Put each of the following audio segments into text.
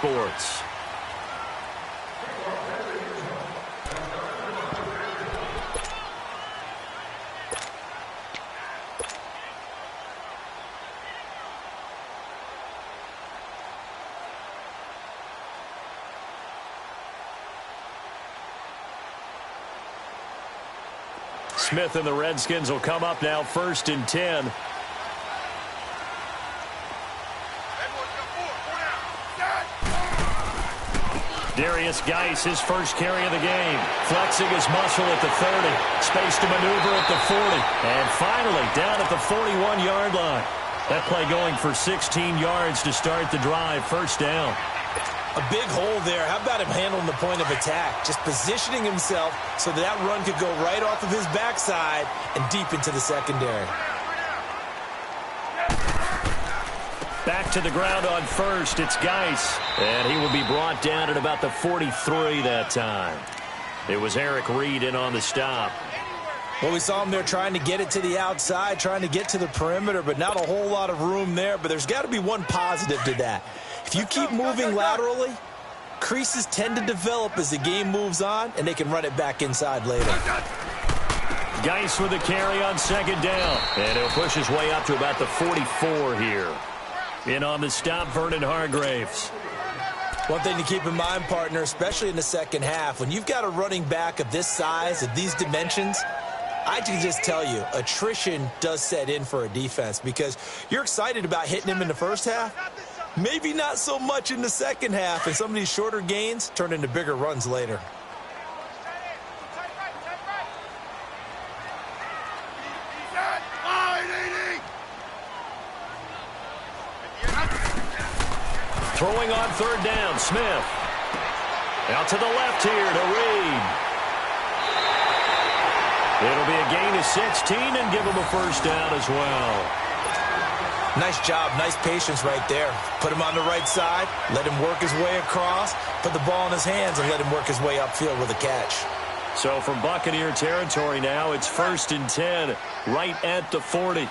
Sports. Smith and the Redskins will come up now 1st and 10. Darius Geis, his first carry of the game. Flexing his muscle at the 30. Space to maneuver at the 40. And finally, down at the 41-yard line. That play going for 16 yards to start the drive. First down. A big hole there. How about him handling the point of attack? Just positioning himself so that run could go right off of his backside and deep into the secondary. Back to the ground on first. It's Geis. And he will be brought down at about the 43 that time. It was Eric Reed in on the stop. Well, we saw him there trying to get it to the outside, trying to get to the perimeter, but not a whole lot of room there. But there's got to be one positive to that. If you keep moving laterally, creases tend to develop as the game moves on, and they can run it back inside later. Geis with a carry on 2nd down. And he'll push his way up to about the 44 here. In on the stop, Vernon Hargraves. One thing to keep in mind, partner, especially in the second half, when you've got a running back of this size, of these dimensions, I can just tell you, attrition does set in for a defense because you're excited about hitting him in the first half. Maybe not so much in the second half, and some of these shorter gains turn into bigger runs later. Throwing on 3rd down, Smith. Out to the left here to Reed. It'll be a gain of 16 and give him a first down as well. Nice job, nice patience right there. Put him on the right side, let him work his way across, put the ball in his hands, and let him work his way upfield with a catch. So from Buccaneer territory now, it's 1st and 10, right at the 40.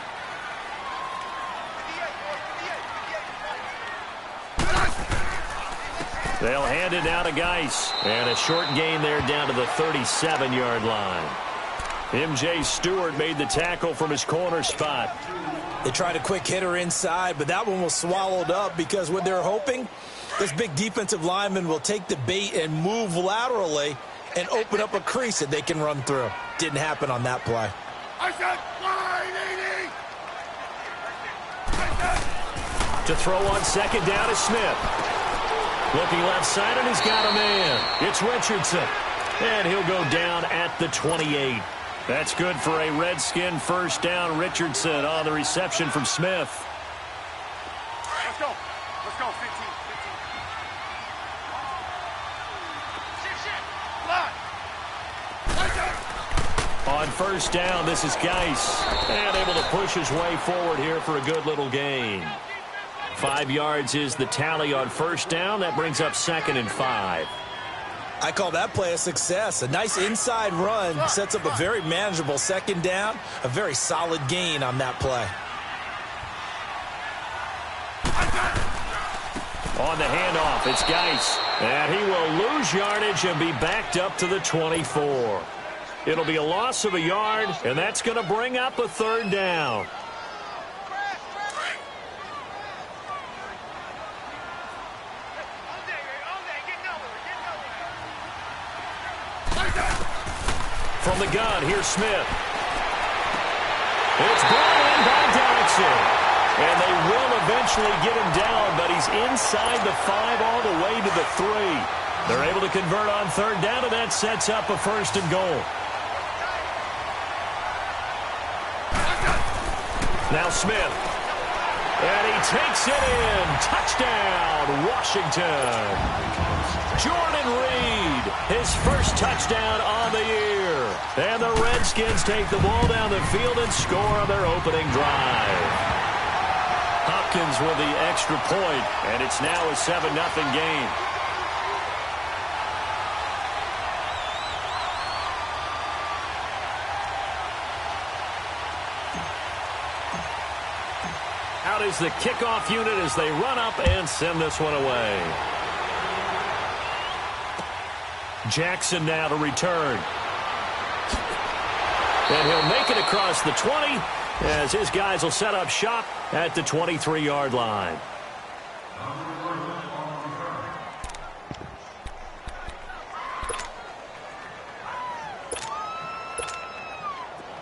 They'll hand it now to Geis. And a short gain there down to the 37-yard line. M.J. Stewart made the tackle from his corner spot. They tried a quick hitter inside, but that one was swallowed up because what they're hoping, this big defensive lineman will take the bait and move laterally and open up a crease that they can run through. Didn't happen on that play. To throw on 2nd down is Smith. Looking left side, and he's got a man. It's Richardson. And he'll go down at the 28. That's good for a Redskin first down. Richardson on the reception from Smith. Let's go. Let's go. 15. On first down, this is Geis. And able to push his way forward here for a good little gain. 5 yards is the tally on first down. That brings up 2nd and 5. I call that play a success. A nice inside run sets up a very manageable 2nd down. A very solid gain on that play. On the handoff, it's Geis. And he will lose yardage and be backed up to the 24. It'll be a loss of a yard, and that's going to bring up a 3rd down. From the gun, here's Smith. It's brought in by Dodson. And they will eventually get him down, but he's inside the 5 all the way to the 3. They're able to convert on 3rd down, and that sets up a 1st and goal. Now Smith. And he takes it in. Touchdown, Washington. Jordan Reed, his first touchdown on the year. And the Redskins take the ball down the field and score on their opening drive. Hopkins with the extra point, and it's now a 7-0 game. Out is the kickoff unit as they run up and send this one away. Jackson now to return. And he'll make it across the 20 as his guys will set up shop at the 23-yard line.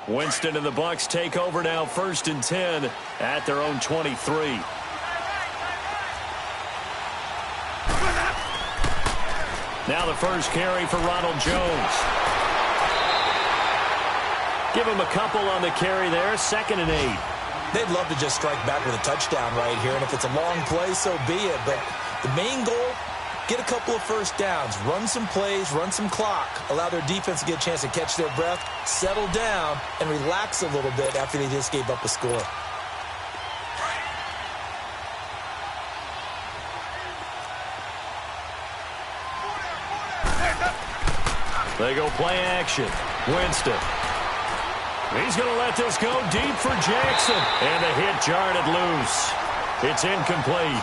Winston and the Bucs take over now, 1st and 10 at their own 23. Now the first carry for Ronald Jones. Give him a couple on the carry there, 2nd and 8. They'd love to just strike back with a touchdown right here, and if it's a long play, so be it. But the main goal, get a couple of first downs, run some plays, run some clock, allow their defense to get a chance to catch their breath, settle down, and relax a little bit after they just gave up a score. They go play action. Winston. He's going to let this go deep for Jackson. And the hit jarred it loose. It's incomplete.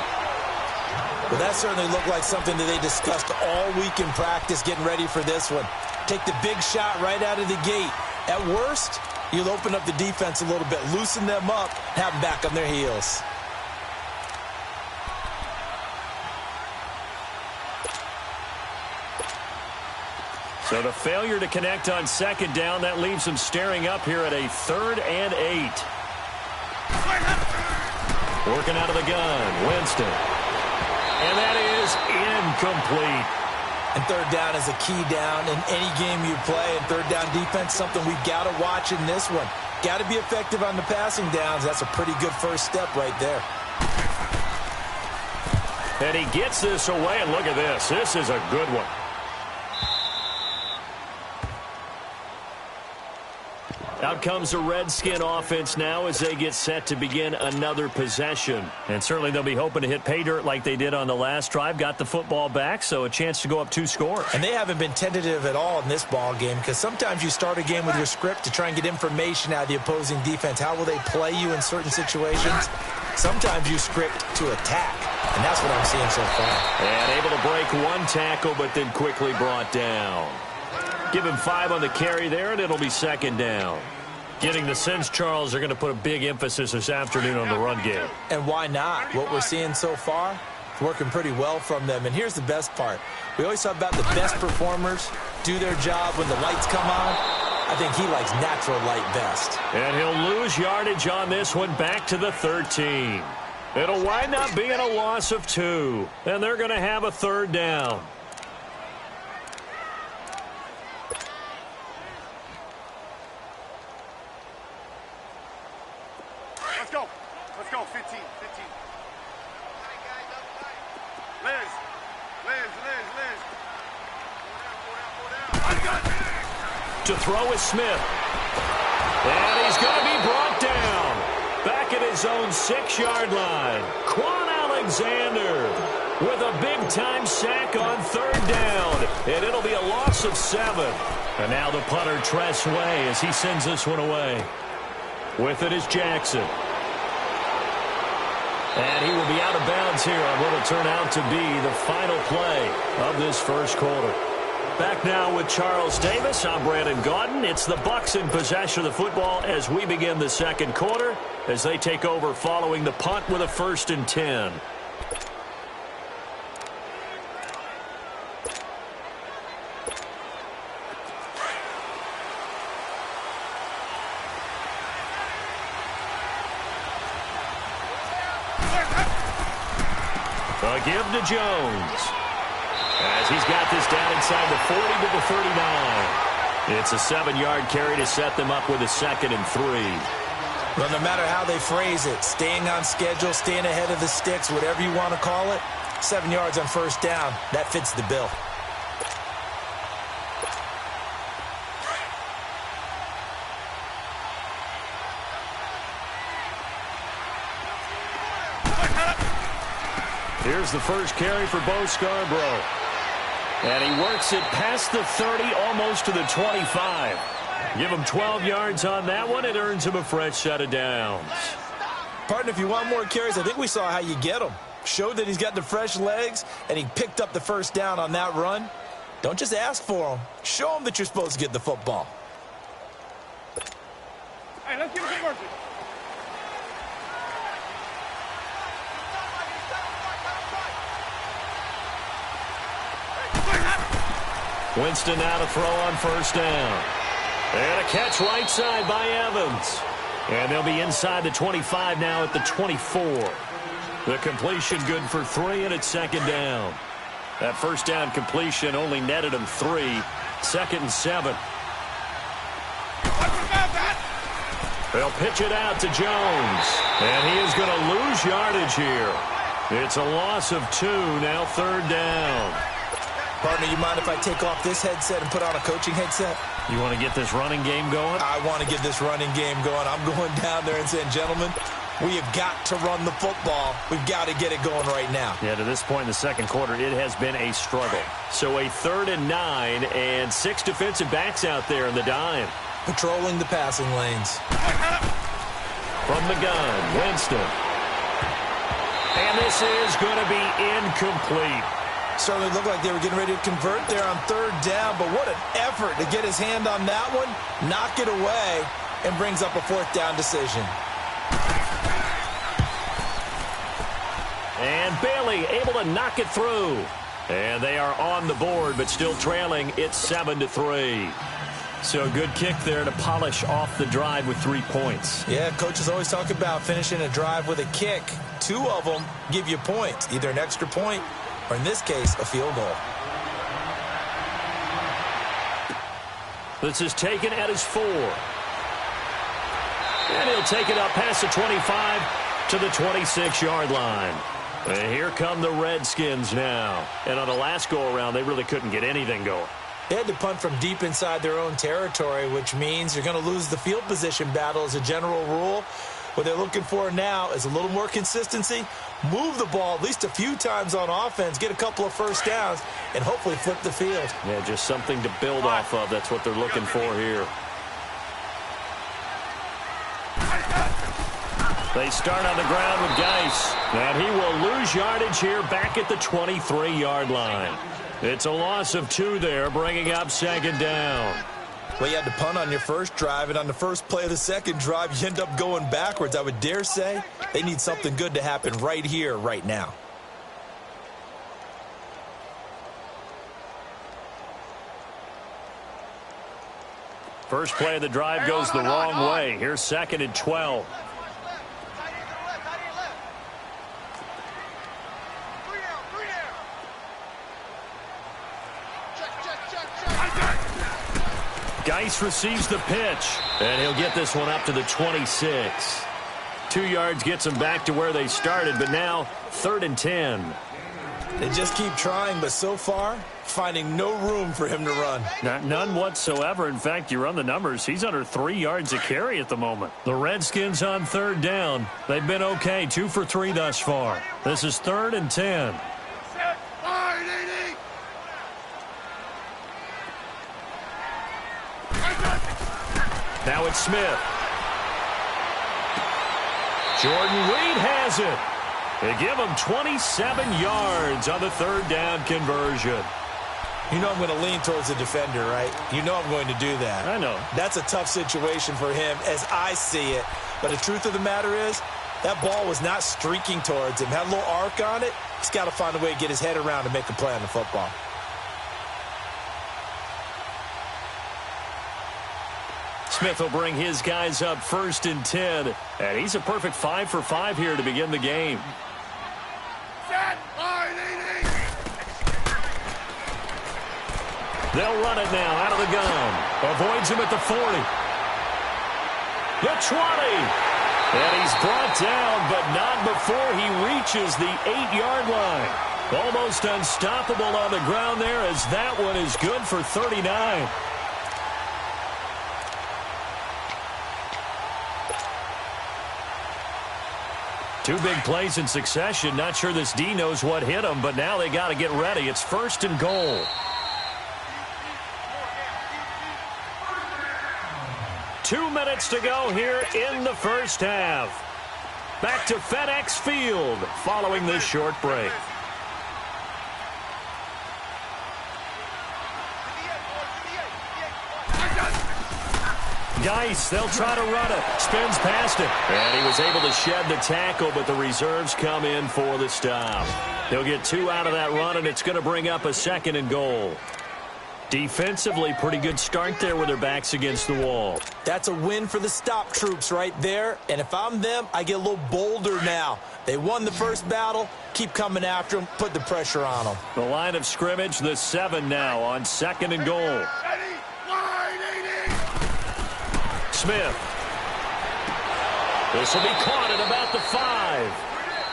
Well, that certainly looked like something that they discussed all week in practice getting ready for this one. Take the big shot right out of the gate. At worst, you'll open up the defense a little bit, loosen them up, have them back on their heels. So the failure to connect on 2nd down, that leaves them staring up here at a 3rd and 8. Working out of the gun, Winston. And that is incomplete. And 3rd down is a key down in any game you play. And 3rd down defense, something we've got to watch in this one. Got to be effective on the passing downs. That's a pretty good first step right there. And he gets this away, and look at this. This is a good one. Out comes the Redskin offense now as they get set to begin another possession. And certainly they'll be hoping to hit pay dirt like they did on the last drive. Got the football back, so a chance to go up 2 scores. And they haven't been tentative at all in this ball game, because sometimes you start a game with your script to try and get information out of the opposing defense. How will they play you in certain situations? Sometimes you script to attack, and that's what I'm seeing so far. And able to break 1 tackle, but then quickly brought down. Give him 5 on the carry there, and it'll be 2nd down. Getting the sense, Charles, they're going to put a big emphasis this afternoon on the run game. And why not? What we're seeing so far, working pretty well from them. And here's the best part. We always talk about the best performers do their job when the lights come on. I think he likes natural light best. And he'll lose yardage on this one, back to the 13. It'll wind up being a loss of 2. And they're going to have a 3rd down. Let's go, 15. Liz. To throw is Smith. And he's going to be brought down. Back at his own 6-yard line. Quan Alexander with a big-time sack on 3rd down. And it'll be a loss of 7. And now the punter, Tress Way, as he sends this one away. With it is Jackson. And he will be out of bounds here on what will turn out to be the final play of this first quarter. Back now with Charles Davis. I'm Brandon Gaudin. It's the Bucs in possession of the football as we begin the second quarter as they take over following the punt with a 1st and 10. A give to Jones. As he's got this down inside the 40 to the 39. It's a 7-yard carry to set them up with a 2nd and 3. Well, no matter how they phrase it, staying on schedule, staying ahead of the sticks, whatever you want to call it, 7 yards on 1st down, that fits the bill. Here's the first carry for Bo Scarborough. And he works it past the 30, almost to the 25. Give him 12 yards on that one. It earns him a fresh set of downs. Partner, if you want more carries, I think we saw how you get them. Showed that he's got the fresh legs, and he picked up the 1st down on that run. Don't just ask for them. Show them that you're supposed to get the football. Hey, let's give it some mercy. Winston now to throw on first down. And a catch right side by Evans. And they'll be inside the 25 now at the 24. The completion good for 3, and it's second down. That first down completion only netted him 3. 2nd and 7. They'll pitch it out to Jones. And he is going to lose yardage here. It's a loss of 2, now 3rd down. Partner, you mind if I take off this headset and put on a coaching headset? You want to get this running game going? I want to get this running game going. I'm going down there and saying, gentlemen, we have got to run the football. We've got to get it going right now. Yeah, to this point in the second quarter, it has been a struggle. So a 3rd and 9 and 6 defensive backs out there in the dime. Patrolling the passing lanes. From the gun, Winston. And this is going to be incomplete. Certainly looked like they were getting ready to convert there on 3rd down, but what an effort to get his hand on that one, knock it away, and brings up a 4th down decision. And Bailey able to knock it through. And they are on the board, but still trailing. It's 7-3. So a good kick there to polish off the drive with 3 points. Yeah, coaches always talk about finishing a drive with a kick. 2 of them give you points, either an extra point or, in this case, a field goal. This is taken at his 4. And he'll take it up past the 25 to the 26-yard line. And here come the Redskins now. And on the last go-around, they really couldn't get anything going. They had to punt from deep inside their own territory, which means you're going to lose the field position battle as a general rule. What they're looking for now is a little more consistency, move the ball at least a few times on offense, get a couple of first downs, and hopefully flip the field. Yeah, just something to build off of. That's what they're looking for here. They start on the ground with Geis. And he will lose yardage here back at the 23-yard line. It's a loss of 2 there, bringing up 2nd down. Well, you had to punt on your first drive, and on the first play of the second drive, you end up going backwards. I would dare say they need something good to happen right here, right now. First play of the drive goes the wrong way. Here's 2nd and 12. Geis receives the pitch, and he'll get this one up to the 26. 2 yards gets them back to where they started, but now 3rd and 10. They just keep trying, but so far, finding no room for him to run. None whatsoever. In fact, you run the numbers, he's under 3 yards a carry at the moment. The Redskins on 3rd down. They've been okay, 2 for 3 thus far. This is 3rd and 10. Now it's Smith. Jordan Reed has it. They give him 27 yards on the 3rd down conversion. You know I'm going to lean towards the defender, right? You know I'm going to do that. I know. That's a tough situation for him as I see it. But the truth of the matter is, that ball was not streaking towards him. Had a little arc on it. He's got to find a way to get his head around and make a play on the football. Smith will bring his guys up 1st and 10. And he's a perfect 5 for 5 here to begin the game. They'll run it now out of the gun. Avoids him at the 40. The 20. And he's brought down, but not before he reaches the 8-yard line. Almost unstoppable on the ground there, as that one is good for 39. Two big plays in succession. Not sure this D knows what hit him, but now they got to get ready. It's 1st and goal. 2 minutes to go here in the first half. Back to FedEx Field following this short break. Geis, they'll try to run it. Spins past it. And he was able to shed the tackle, but the reserves come in for the stop. They'll get 2 out of that run, and it's going to bring up a 2nd and goal. Defensively, pretty good start there with their backs against the wall. That's a win for the stop troops right there. And if I'm them, I get a little bolder now. They won the first battle. Keep coming after them. Put the pressure on them. The line of scrimmage, the 7 now on 2nd and goal. Smith. This will be caught at about the 5.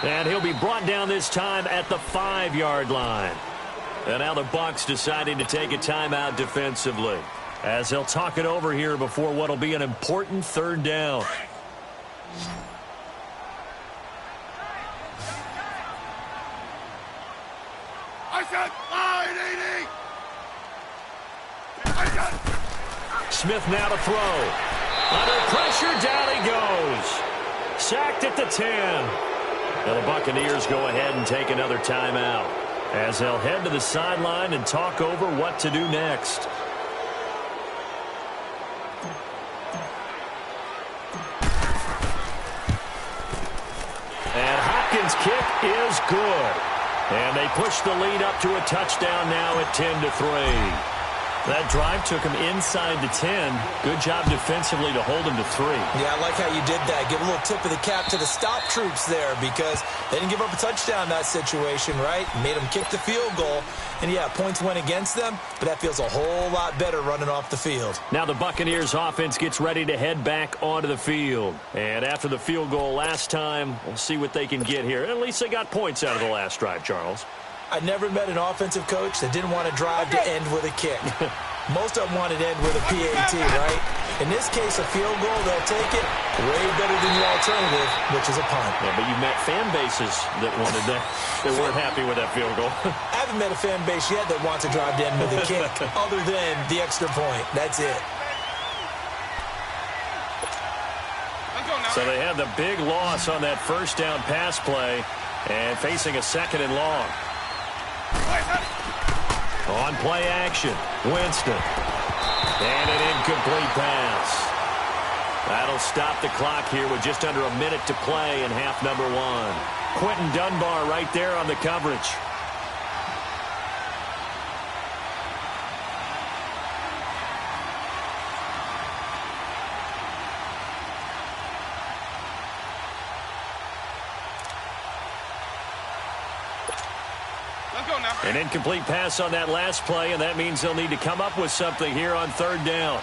And he'll be brought down this time at the 5-yard line. And now the Bucs deciding to take a timeout defensively, as they'll talk it over here before what will be an important 3rd down. Smith now to throw. Under pressure, down he goes. Sacked at the 10. And the Buccaneers go ahead and take another timeout, as they'll head to the sideline and talk over what to do next. And Hopkins' kick is good. And they push the lead up to a touchdown now at 10-3. That drive took him inside the 10. Good job defensively to hold him to 3. Yeah, I like how you did that. Give a little tip of the cap to the stop troops there, because they didn't give up a touchdown in that situation, right? Made them kick the field goal. And, yeah, points went against them, but that feels a whole lot better running off the field. Now the Buccaneers offense gets ready to head back onto the field. And after the field goal last time, we'll see what they can get here. At least they got points out of the last drive, Charles. I never met an offensive coach that didn't want to drive to end with a kick. Most of them wanted to end with a PAT, right? In this case, a field goal, they'll take it. Way better than the alternative, which is a punt. Yeah, but you met fan bases that wanted that, that weren't happy with that field goal. I haven't met a fan base yet that wants to drive to end with a kick, other than the extra point. That's it. So they had the big loss on that 1st down pass play, and facing a 2nd and long. On play action, Winston. And an incomplete pass. That'll stop the clock here with just under a minute to play in half number 1. Quentin Dunbar right there on the coverage. An incomplete pass on that last play, and that means they'll need to come up with something here on 3rd down.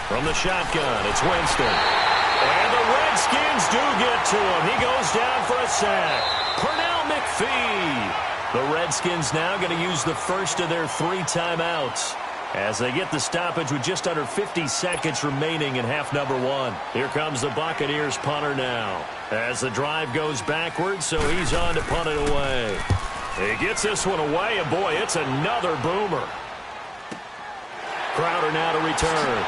From the shotgun, it's Winston. And the Redskins do get to him. He goes down for a sack. Pernell McPhee. The Redskins now going to use the first of their 3 timeouts, as they get the stoppage with just under 50 seconds remaining in half number 1. Here comes the Buccaneers punter now, as the drive goes backwards, so he's on to punt it away. He gets this one away, and boy, it's another boomer. Crowder now to return.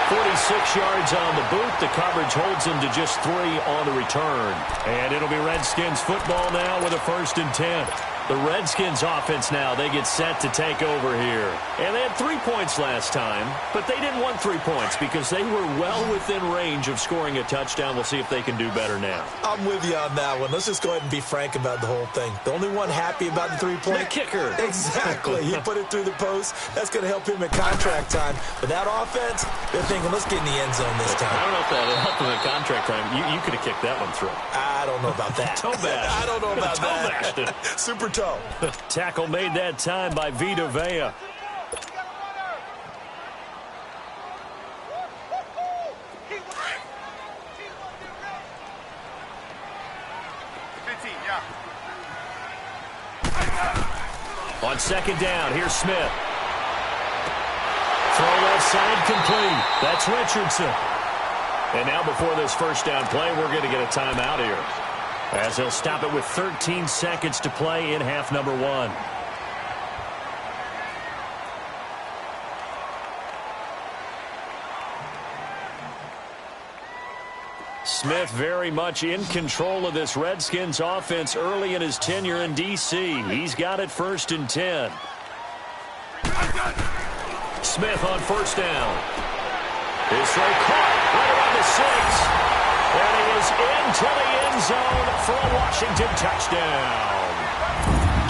46 yards on the boot. The coverage holds him to just 3 on the return. And it'll be Redskins football now with a 1st and 10. The Redskins offense now, they get set to take over here. And they had 3 points last time, but they didn't want 3 points because they were well within range of scoring a touchdown. We'll see if they can do better now. I'm with you on that one. Let's just go ahead and be frank about the whole thing. The only one happy about the 3-point. The kicker. Exactly. He put it through the post. That's going to help him in contract time. But that offense, they're thinking, let's get in the end zone this time. I don't know if that helped him in contract time. You could have kicked that one through. I don't know about that. Toe bash. I don't know about that. Super toe. Tackle made that time by Vita Vea. On 2nd down, here's Smith. Throw left side complete. That's Richardson. And now before this 1st down play, we're going to get a timeout here, as they'll stop it with 13 seconds to play in half number 1. Smith very much in control of this Redskins offense early in his tenure in D.C. He's got it 1st and 10. Smith on first down. His throw caught right around the 6. And he is into the end zone for a Washington touchdown.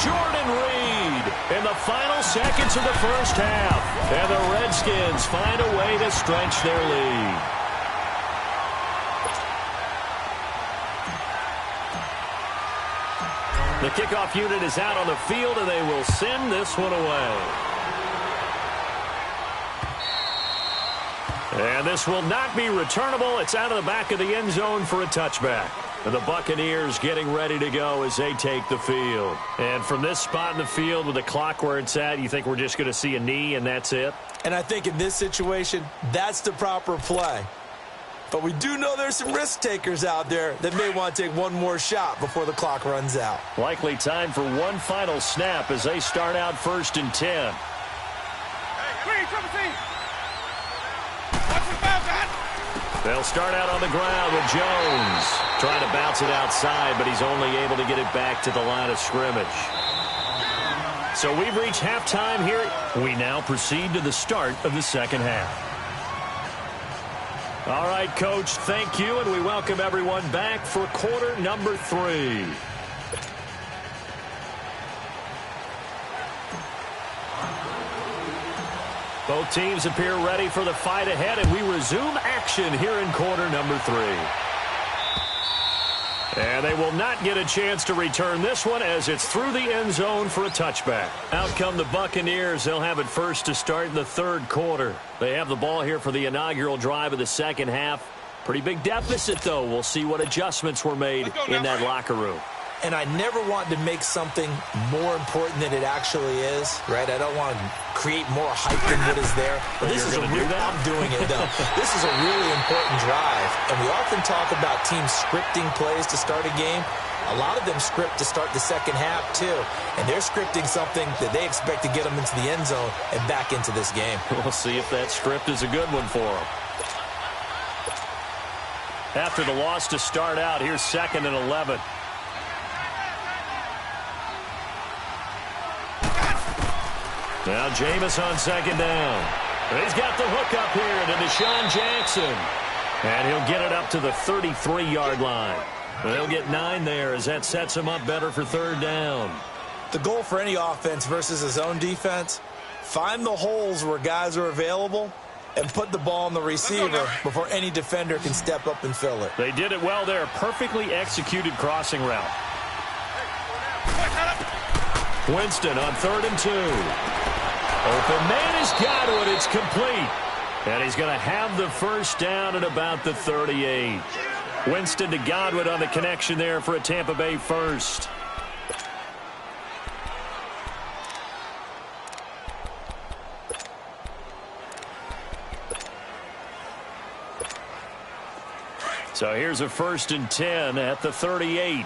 Jordan Reed in the final seconds of the first half. And the Redskins find a way to stretch their lead. The kickoff unit is out on the field, and they will send this one away. And this will not be returnable. It's out of the back of the end zone for a touchback. And the Buccaneers getting ready to go as they take the field. And from this spot in the field with the clock where it's at, you think we're just going to see a knee and that's it? And I think in this situation, that's the proper play. But we do know there's some risk takers out there that may want to take one more shot before the clock runs out. Likely time for one final snap as they start out 1st and 10. They'll start out on the ground with Jones. Trying to bounce it outside, but he's only able to get it back to the line of scrimmage. So we've reached halftime here. We now proceed to the start of the second half. All right, Coach, thank you, and we welcome everyone back for quarter number 3. Both teams appear ready for the fight ahead, and we resume action here in quarter number 3. And they will not get a chance to return this one as it's through the end zone for a touchback. Out come the Buccaneers. They'll have it first to start in the 3rd quarter. They have the ball here for the inaugural drive of the second half. Pretty big deficit, though. We'll see what adjustments were made in that locker room. And I never want to make something more important than it actually is, right? I don't want to create more hype than what is there. But this is I'm doing it, though. This is a really important drive. And we often talk about teams scripting plays to start a game. A lot of them script to start the second half, too. And they're scripting something that they expect to get them into the end zone and back into this game. We'll see if that script is a good one for them. After the loss to start out, here's 2nd and 11. Now Jameis on 2nd down. He's got the hook up here to Deshaun Jackson. And he'll get it up to the 33-yard line. They'll get 9 there as that sets him up better for 3rd down. The goal for any offense versus his own defense, find the holes where guys are available and put the ball on the receiver before any defender can step up and fill it. They did it well there. Perfectly executed crossing route. Winston on 3rd and 2. Open man is Godwin. It's complete. And he's going to have the first down at about the 38. Winston to Godwin on the connection there for a Tampa Bay first. So here's a 1st and 10 at the 38.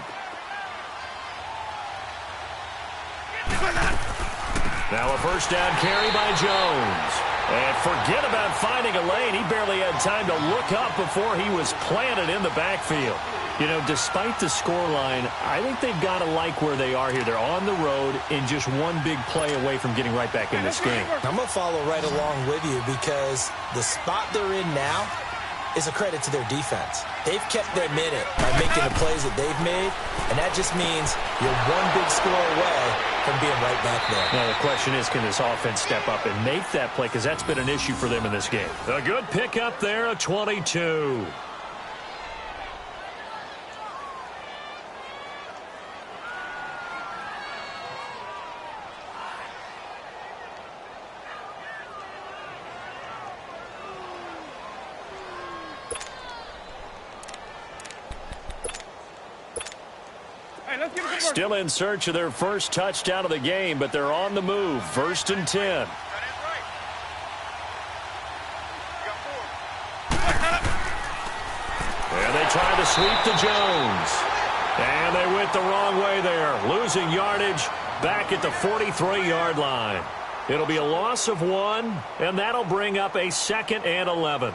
Now a first down carry by Jones. And forget about finding a lane. He barely had time to look up before he was planted in the backfield. You know, despite the scoreline, I think they've got to like where they are here. They're on the road and just one big play away from getting right back in this game. I'm going to follow right along with you because the spot they're in now is a credit to their defense. They've kept their minute by making the plays that they've made, and that just means you're one big score away from being right back there. Now, the question is, can this offense step up and make that play? Because that's been an issue for them in this game. A good pickup there, a 22. Still in search of their first touchdown of the game, but they're on the move. 1st and 10. And they try to sweep to Jones. And they went the wrong way there. Losing yardage back at the 43-yard line. It'll be a loss of 1, and that'll bring up a 2nd and 11.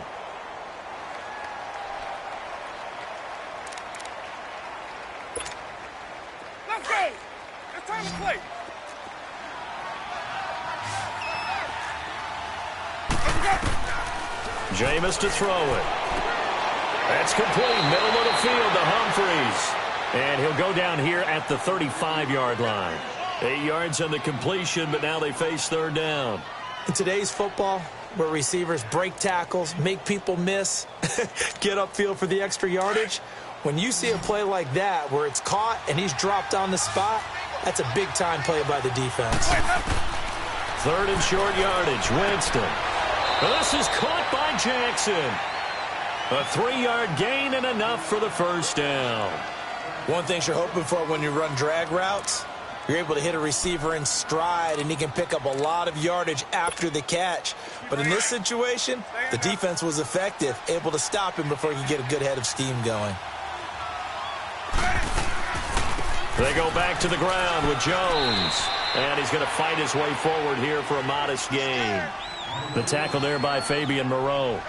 Jameis to throw it. That's complete. Middle of the field to Humphries. And he'll go down here at the 35-yard line. 8 yards on the completion, but now they face third down. In today's football, where receivers break tackles, make people miss, get upfield for the extra yardage, when you see a play like that where it's caught and he's dropped on the spot, that's a big-time play by the defense. Third and short yardage, Winston. This is caught by Jackson. A 3-yard gain and enough for the first down. One thing you're hoping for when you run drag routes, you're able to hit a receiver in stride, and he can pick up a lot of yardage after the catch. But in this situation, the defense was effective, able to stop him before he could get a good head of steam going. They go back to the ground with Jones. And he's going to fight his way forward here for a modest gain. The tackle there by Fabian Moreau.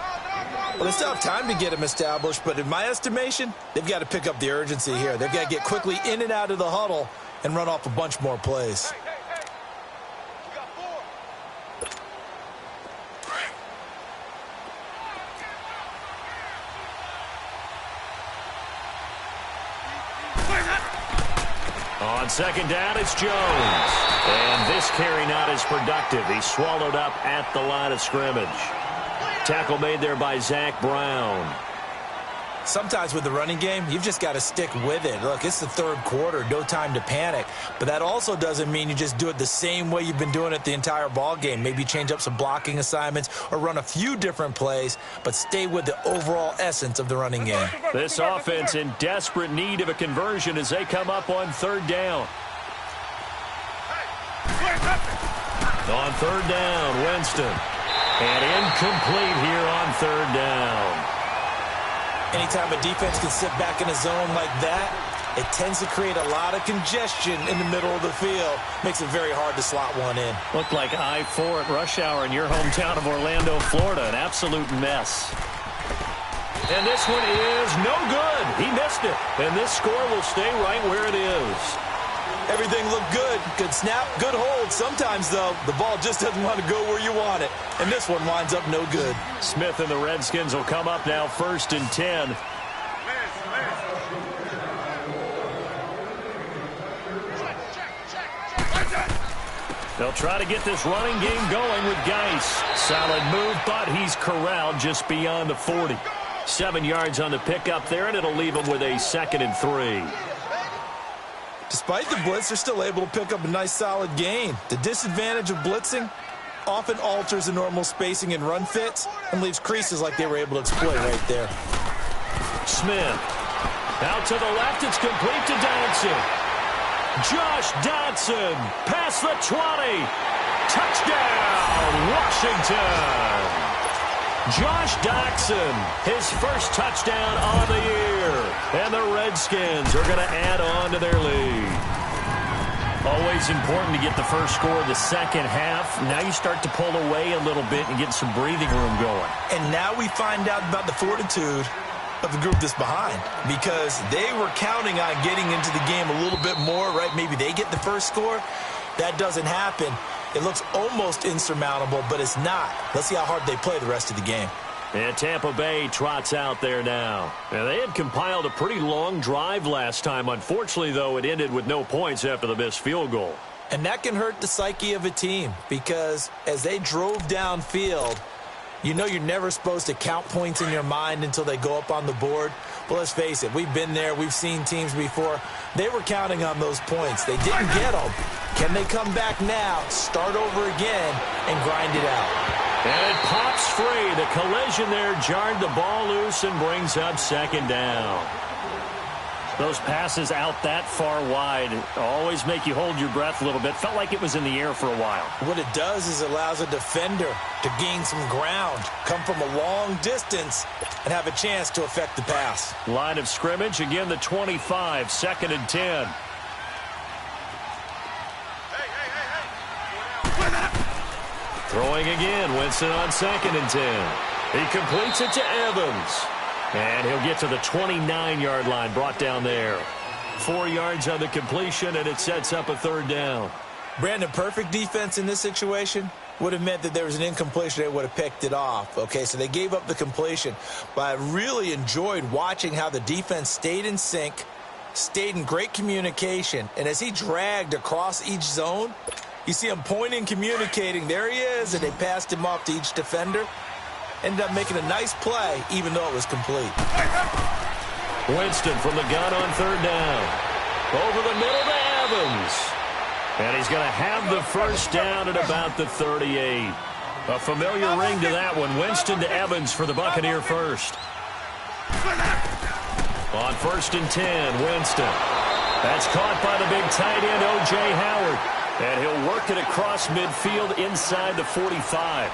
Well, they still have time to get him established, but in my estimation, they've got to pick up the urgency here. They've got to get quickly in and out of the huddle and run off a bunch more plays. On second down, it's Jones. And this carry not as productive. He's swallowed up at the line of scrimmage. Tackle made there by Zach Brown. Sometimes with the running game, you've just got to stick with it. Look, it's the third quarter, no time to panic. But that also doesn't mean you just do it the same way you've been doing it the entire ball game. Maybe change up some blocking assignments or run a few different plays, but stay with the overall essence of the running game. This offense in desperate need of a conversion as they come up on third down. On third down, Winston. And incomplete here on third down. Anytime a defense can sit back in a zone like that, it tends to create a lot of congestion in the middle of the field. Makes it very hard to slot one in. Looked like I-4 at rush hour in your hometown of Orlando, Florida. An absolute mess. And this one is no good. He missed it. And this score will stay right where it is. Everything looked good. Good snap, good hold. Sometimes, though, the ball just doesn't want to go where you want it. And this one winds up no good. Smith and the Redskins will come up now 1st and 10. They'll try to get this running game going with Geis. Solid move, but he's corralled just beyond the 40. 7 yards on the pickup there, and it'll leave him with a 2nd and 3. Despite the blitz, they're still able to pick up a nice solid gain. The disadvantage of blitzing often alters the normal spacing and run fits and leaves creases like they were able to exploit right there. Smith. Out to the left, it's complete to Dodson. Josh Dodson past the 20. Touchdown, Washington. Josh Dodson, his first touchdown on the year. And the Redskins are going to add on to their lead. Always important to get the first score of the second half. Now you start to pull away a little bit and get some breathing room going. And now we find out about the fortitude of the group that's behind, because they were counting on getting into the game a little bit more, right? Maybe they get the first score. That doesn't happen. It looks almost insurmountable, but it's not. Let's see how hard they play the rest of the game. And Tampa Bay trots out there now. And they had compiled a pretty long drive last time. Unfortunately, though, it ended with no points after the missed field goal. And that can hurt the psyche of a team, because as they drove downfield, you know you're never supposed to count points in your mind until they go up on the board. Well, let's face it, we've been there, we've seen teams before. They were counting on those points. They didn't get them. Can they come back now, start over again, and grind it out? And it pops free. The collision there jarred the ball loose and brings up 2nd down. Those passes out that far wide always make you hold your breath a little bit. Felt like it was in the air for a while. What it does is it allows a defender to gain some ground, come from a long distance, and have a chance to affect the pass. Line of scrimmage, again the 25, 2nd and 10. Throwing again, Winston on 2nd and 10. He completes it to Evans. And he'll get to the 29-yard line, brought down there. 4 yards on the completion, and it sets up a 3rd down. Brandon, perfect defense in this situation. would have meant that there was an incompletion. They would have picked it off. Okay, so they gave up the completion. But I really enjoyed watching how the defense stayed in sync, stayed in great communication. And as he dragged across each zone, you see him pointing, communicating. There he is, and they passed him off to each defender. Ended up making a nice play, even though it was complete. Winston from the gun on third down. Over the middle to Evans. And he's going to have the first down at about the 38. A familiar ring to that one. Winston to Evans for the Buccaneer first. On 1st and 10, Winston. That's caught by the big tight end, O.J. Howard. And he'll work it across midfield inside the 45.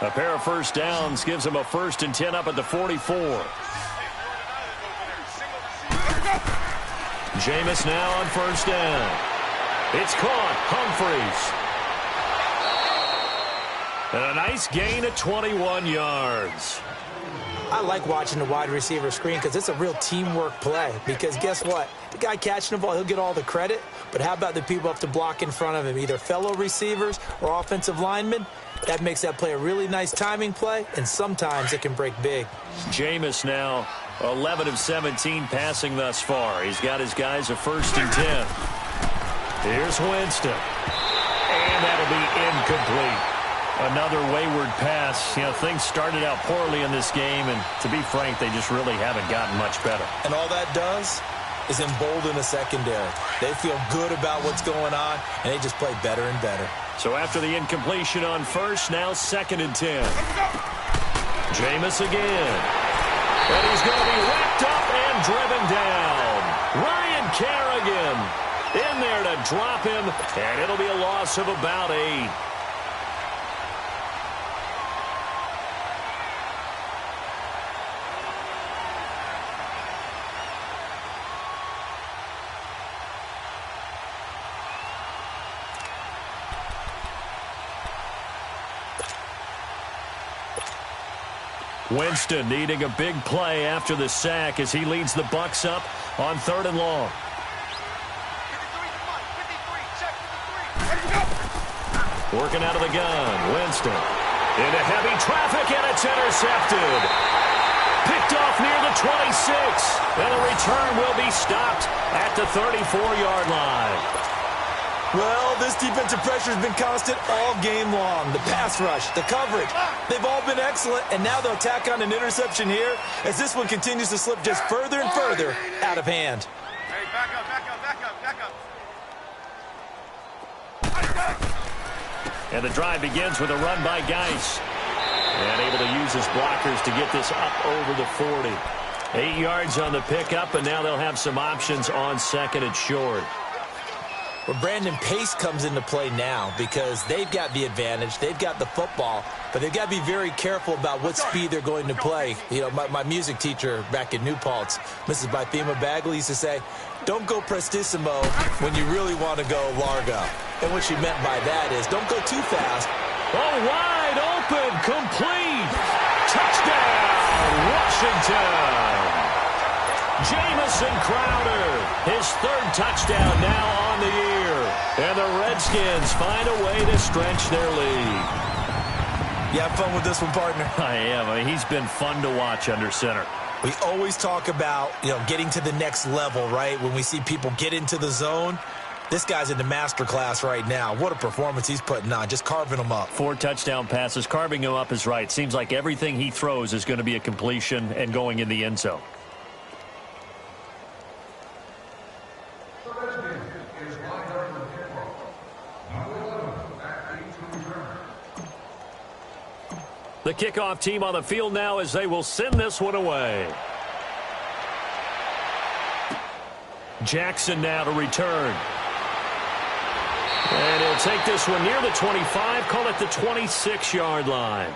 A pair of first downs gives him a 1st and 10 up at the 44. Jameis now on 1st down. It's caught. Humphreys. And a nice gain of 21 yards. I like watching the wide receiver screen because it's a real teamwork play. Because guess what? The guy catching the ball, he'll get all the credit. But how about the people up to block in front of him, either fellow receivers or offensive linemen? That makes that play a really nice timing play, and sometimes it can break big. Jameis now 11 of 17 passing thus far. He's got his guys a 1st and 10. Here's Winston. And that'll be incomplete. Another wayward pass. You know, things started out poorly in this game, and to be frank, they just really haven't gotten much better. And all that does is embolden the secondary. They feel good about what's going on, and they just play better and better. So after the incompletion on 1st, now 2nd and 10. Jameis again. And he's going to be wrapped up and driven down. Ryan Kerrigan in there to drop him, and it'll be a loss of about 8. Winston needing a big play after the sack as he leads the Bucs up on 3rd and long. Working out of the gun. Winston into heavy traffic, and it's intercepted. Picked off near the 26. And the return will be stopped at the 34-yard line. Well, this defensive pressure has been constant all game long. The pass rush, the coverage, they've all been excellent, and now they'll tack on an interception here as this one continues to slip just further and further out of hand. Hey, back up, back up, back up, back up. And the drive begins with a run by Geis. And able to use his blockers to get this up over the 40. 8 yards on the pickup, and now they'll have some options on 2nd and short. Well, Brandon, pace comes into play now because they've got the advantage. They've got the football, but they've got to be very careful about what speed they're going to play. You know, my music teacher back in New Paltz, Mrs. Bythema Bagley, used to say, don't go prestissimo when you really want to go largo. And what she meant by that is don't go too fast. Oh, wide open, complete. Touchdown, Washington. Jamison Crowder, his 3rd touchdown now on the year. And the Redskins find a way to stretch their lead. You have fun with this one, partner? I am. I mean, he's been fun to watch under center. We always talk about, getting to the next level, right? When we see people get into the zone, this guy's in the master class right now. What a performance he's putting on, just carving them up. 4 touchdown passes. Carving him up is right. Seems like everything he throws is going to be a completion and going in the end zone. The kickoff team on the field now as they will send this one away. Jackson now to return. And he'll take this one near the 25, call it the 26-yard line.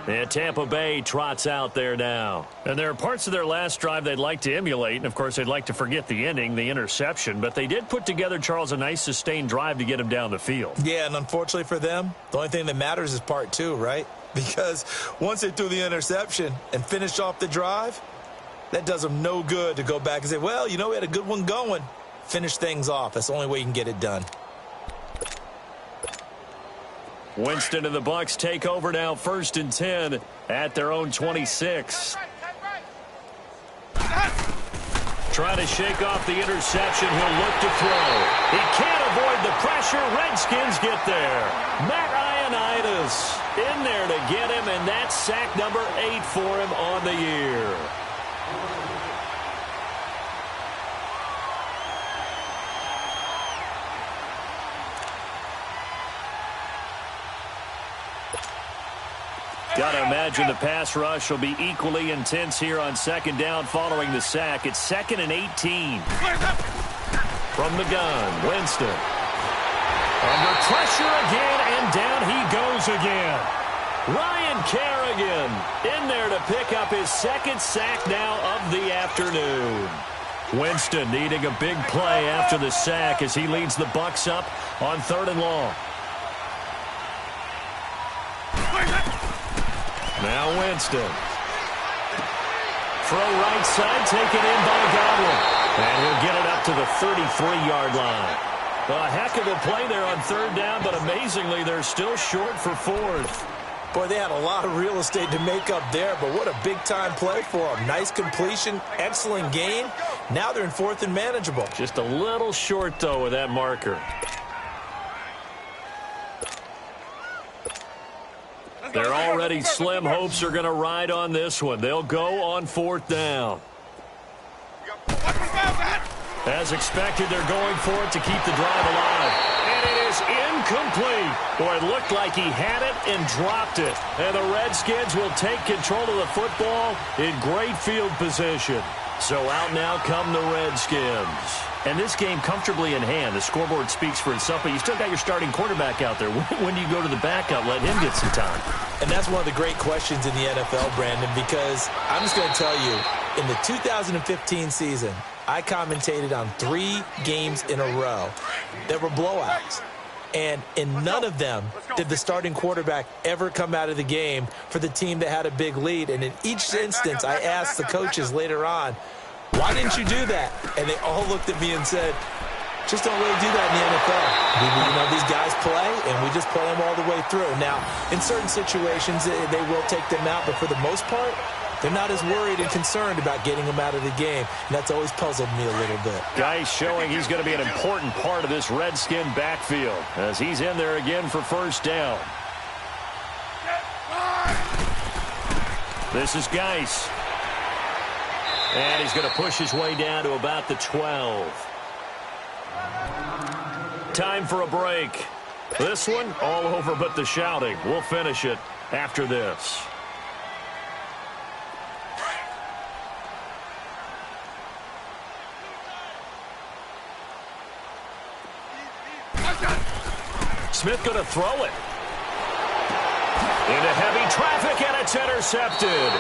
And Tampa Bay trots out there now. And there are parts of their last drive they'd like to emulate. And, of course, they'd like to forget the ending, the interception. But they did put together, Charles, a nice sustained drive to get him down the field. Yeah, and unfortunately for them, the only thing that matters is part two, right? Because once they threw the interception and finished off the drive, that does them no good to go back and say, well, you know, we had a good one going. Finish things off. That's the only way you can get it done. Winston and the Bucs take over now, 1st and 10 at their own 26. Trying to shake off the interception. He'll look to throw. He can't avoid the pressure. Redskins get there. Matt Ioannidis in there to get him, and that's sack number 8 for him on the year. Got to imagine the pass rush will be equally intense here on 2nd down following the sack. It's 2nd and 18. From the gun, Winston. Under pressure again, and down he goes again. Ryan Kerrigan in there to pick up his 2nd sack now of the afternoon. Winston needing a big play after the sack as he leads the Bucs up on 3rd and long. Now Winston. Throw right side, taken in by Godwin. And he'll get it up to the 33-yard line. A heck of a play there on 3rd down, but amazingly, they're still short for 4th. Boy, they had a lot of real estate to make up there, but what a big-time play for them. Nice completion, excellent gain. Now they're in 4th and manageable. Just a little short, though, with that marker. Their already slim hopes are going to ride on this one. They'll go on 4th down. As expected, they're going for it to keep the drive alive. And it is incomplete. Boy, it looked like he had it and dropped it. And the Redskins will take control of the football in great field position. So out now come the Redskins. And this game comfortably in hand. The scoreboard speaks for itself, but you still got your starting quarterback out there. When do you go to the backup, let him get some time? And that's one of the great questions in the NFL, Brandon, because I'm just going to tell you, in the 2015 season, I commentated on 3 games in a row that were blowouts. And in none of them did the starting quarterback ever come out of the game for the team that had a big lead. And in each instance, I asked the coaches later on, why didn't you do that? And they all looked at me and said, just don't really do that in the NFL. You know, these guys play, and we just play them all the way through. Now, in certain situations, they will take them out, but for the most part, they're not as worried and concerned about getting them out of the game. And that's always puzzled me a little bit. Guys showing he's going to be an important part of this Redskin backfield as he's in there again for 1st down. This is Geis. And he's going to push his way down to about the 12. Time for a break. This one, all over but the shouting. We'll finish it after this. Smith going to throw it. Into heavy traffic, and it's intercepted.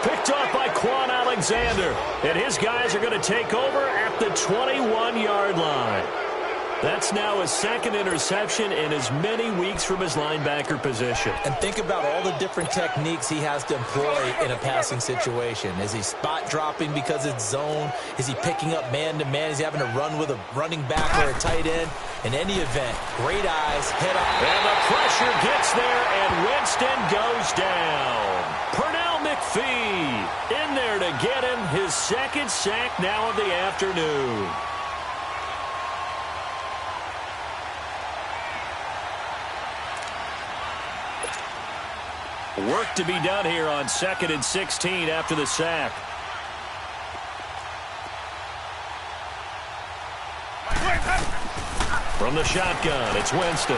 Picked off by Quan Alexander. And his guys are going to take over at the 21-yard line. That's now his 2nd interception in as many weeks from his linebacker position. And think about all the different techniques he has to employ in a passing situation. Is he spot dropping because it's zone? Is he picking up man-to-man? Is he having to run with a running back or a tight end? In any event, great eyes, head up. And the pressure gets there, and Winston goes down. Pernell McPhee in there to get him his 2nd sack now of the afternoon. Work to be done here on 2nd and 16 after the sack. From the shotgun, it's Winston.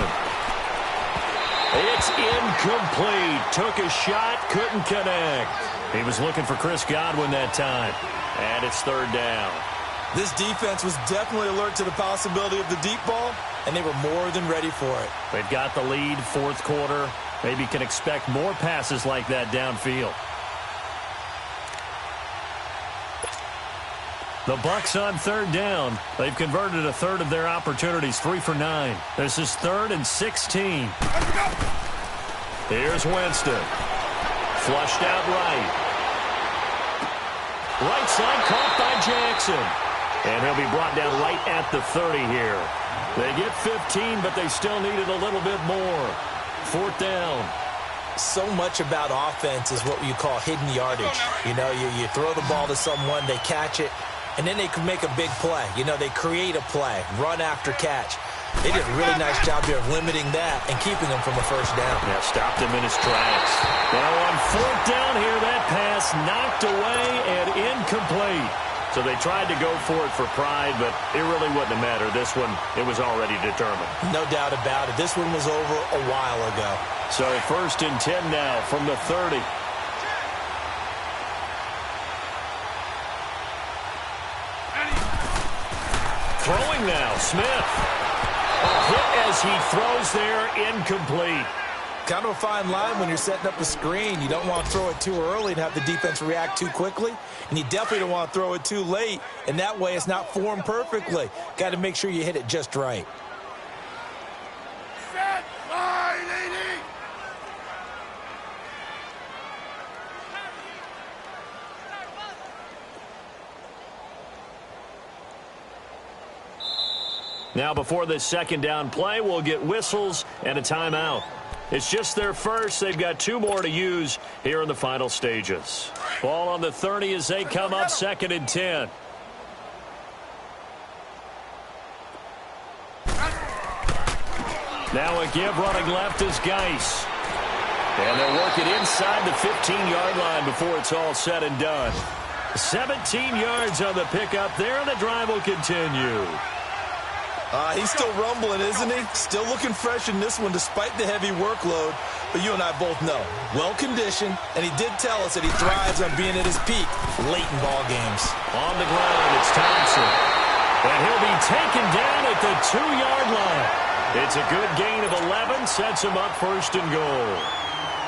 It's incomplete. Took a shot, couldn't connect. He was looking for Chris Godwin that time. And it's 3rd down. This defense was definitely alert to the possibility of the deep ball, and they were more than ready for it. They've got the lead, 4th quarter. Maybe can expect more passes like that downfield. The Bucs on third down. They've converted a third of their opportunities, 3 for 9. This is 3rd and 16. Here's Winston. Flushed out right. Right side caught by Jackson. And he'll be brought down right at the 30 here. They get 15, but they still needed a little bit more. 4th down. So much about offense is what you call hidden yardage. You know, you throw the ball to someone, they catch it, and then they can make a big play. You know, they create a play, run after catch. They did a really nice job here of limiting that and keeping him from a first down. Yeah, stopped him in his tracks. Now on 4th down here, that pass knocked away and incomplete. So they tried to go for it for pride, but it really wouldn't have mattered. This one, it was already determined. No doubt about it. This one was over a while ago. So 1st and 10 now from the 30. Throwing now, Smith. A hit as he throws there, incomplete. Kind of a fine line when you're setting up a screen. You don't want to throw it too early and have the defense react too quickly. And you definitely don't want to throw it too late. And that way it's not formed perfectly. Got to make sure you hit it just right. Set, line, 80. Now before this 2nd down play, we'll get whistles and a timeout. It's just their first. They've got 2 more to use here in the final stages. Ball on the 30 as they come up 2nd and 10. Now a give running left is Geis. And they'll work it inside the 15-yard line before it's all said and done. 17 yards on the pickup there, and the drive will continue. He's still rumbling, isn't he? Still looking fresh in this one despite the heavy workload. But you and I both know, well-conditioned, and he did tell us that he thrives on being at his peak late in ball games. On the ground, it's Thompson. And he'll be taken down at the 2-yard line. It's a good gain of 11, sets him up 1st and goal.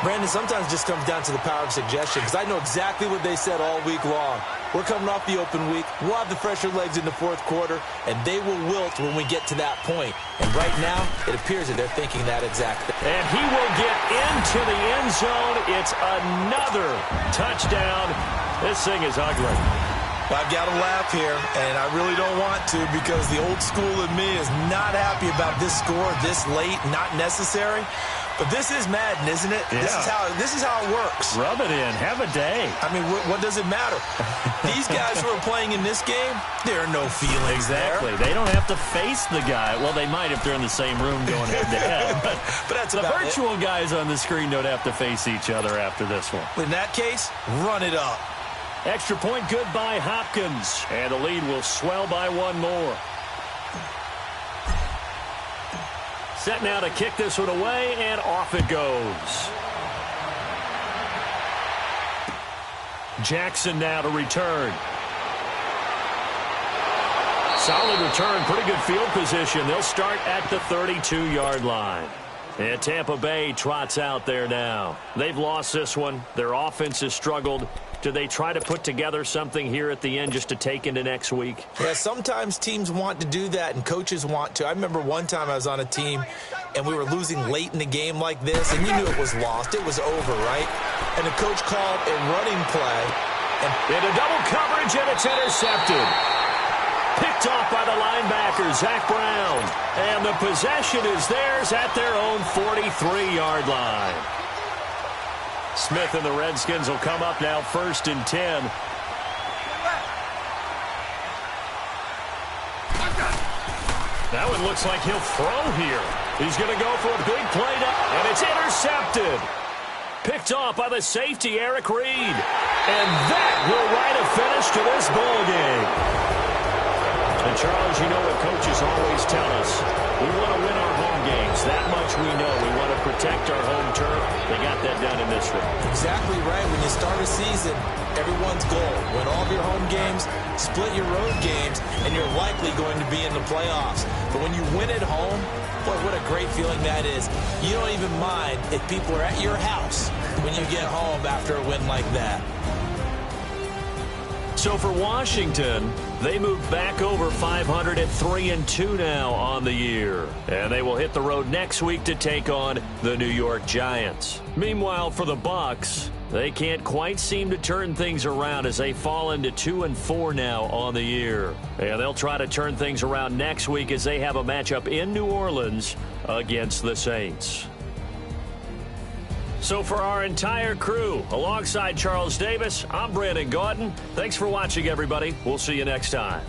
Brandon, sometimes it just comes down to the power of suggestion, because I know exactly what they said all week long. We're coming off the open week. We'll have the fresher legs in the 4th quarter, and they will wilt when we get to that point. And right now, it appears that they're thinking that exactly. And he will get into the end zone. It's another touchdown. This thing is ugly. I've got to laugh here, and I really don't want to, because the old school in me is not happy about this score this late, not necessary. But this is Madden, isn't it? Yeah. This is how it works. Rub it in. Have a day. I mean, what does it matter? These guys who are playing in this game, there are no feelings exactly. There. They don't have to face the guy. Well, they might if they're in the same room going head-to-head. But that's the about virtual guys on the screen don't have to face each other after this one. In that case, run it up. Extra point good by Hopkins. And the lead will swell by 1 more. Set now to kick this one away, and off it goes. Jackson now to return. Solid return, pretty good field position. They'll start at the 32-yard line. And Tampa Bay trots out there now. They've lost this one. Their offense has struggled. Do they try to put together something here at the end just to take into next week? Yeah, sometimes teams want to do that and coaches want to. I remember one time I was on a team and we were losing late in the game like this, and you knew it was lost. It was over, right? And the coach called a running play. And into double coverage, and it's intercepted. Picked off by the linebacker, Zach Brown. And the possession is theirs at their own 43-yard line. Smith and the Redskins will come up now 1st and 10. That one looks like he'll throw here. He's going to go for a big play, and it's intercepted. Picked off by the safety, Eric Reed. And that will write a finish to this ball game. And, Charles, you know what coaches always tell us. We want to win our home games. That much we know. We want to protect our home turf. They got that done in this one. Exactly right. When you start a season, everyone's goal, win all of your home games, split your road games, and you're likely going to be in the playoffs. But when you win at home, Boy, what a great feeling that is. You don't even mind if people are at your house when you get home after a win like that. So for Washington, they move back over 500 at 3-2 now on the year. And they will hit the road next week to take on the New York Giants. Meanwhile, for the Bucs, they can't quite seem to turn things around as they fall into 2-4 now on the year. And they'll try to turn things around next week as they have a matchup in New Orleans against the Saints. So for our entire crew, alongside Charles Davis, I'm Brandon Gaudin. Thanks for watching, everybody. We'll see you next time.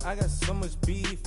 I got so much beef.